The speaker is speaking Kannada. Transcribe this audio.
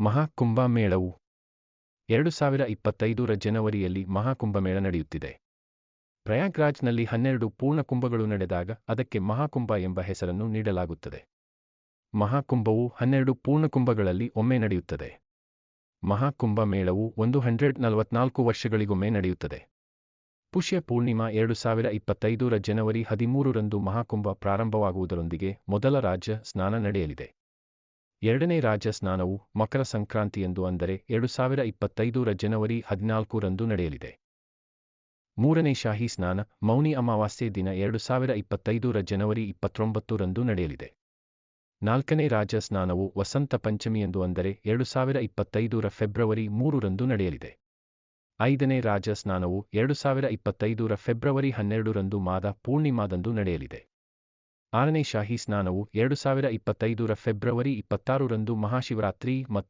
ಮಹಾಕುಂಭಮೇಳವು 2025ರ ಜನವರಿಯಲ್ಲಿ ಮಹಾಕುಂಭಮೇಳ ನಡೆಯುತ್ತಿದೆ. ಪ್ರಯಾಗ್ರಾಜ್ನಲ್ಲಿ 12 ಪೂರ್ಣಕುಂಭಗಳು ನಡೆದಾಗ ಅದಕ್ಕೆ ಮಹಾಕುಂಭ ಎಂಬ ಹೆಸರನ್ನು ನೀಡಲಾಗುತ್ತದೆ. ಮಹಾಕುಂಭವು 12 ಪೂರ್ಣಕುಂಭಗಳಲ್ಲಿ ಒಮ್ಮೆ ನಡೆಯುತ್ತದೆ. ಮಹಾಕುಂಭಮೇಳವು 144 ವರ್ಷಗಳಿಗೊಮ್ಮೆ ನಡೆಯುತ್ತದೆ. ಪುಷ್ಯ ಪೂರ್ಣಿಮಾ 2025ರ ಜನವರಿ 13ರಂದು ಮಹಾಕುಂಭ ಪ್ರಾರಂಭವಾಗುವುದರೊಂದಿಗೆ ಮೊದಲ ರಾಜ ಸ್ನಾನ ನಡೆಯಲಿದೆ. ಎರಡನೇ ರಾಜ ಸ್ನಾನವು ಮಕರ ಸಂಕ್ರಾಂತಿಯಂದು ಅಂದರೆ 2025ರ ಜನವರಿ 14ರಂದು ನಡೆಯಲಿದೆ. ಮೂರನೇ ಶಾಹಿ ಸ್ನಾನ ಮೌನಿ ಅಮಾವಾಸ್ಯೆ ದಿನ 2025ರ ಜನವರಿ 29ರಂದು ನಡೆಯಲಿದೆ. ನಾಲ್ಕನೇ ರಾಜ ಸ್ನಾನವು ವಸಂತ ಪಂಚಮಿಯಂದು ಅಂದರೆ 2025ರ ಫೆಬ್ರವರಿ 3ರಂದು ನಡೆಯಲಿದೆ. ಐದನೇ ರಾಜ ಸ್ನಾನವು 2025ರ ಫೆಬ್ರವರಿ 12ರಂದು ಮಾದ ಪೂರ್ಣಿಮಾದಂದು ನಡೆಯಲಿದೆ. ಆರನೇ ಶಾಹಿ ಸ್ನಾನವು 2025ರ ಫೆಬ್ರವರಿ 26ರಂದು ಮಹಾಶಿವರಾತ್ರಿ ಮತ್ತು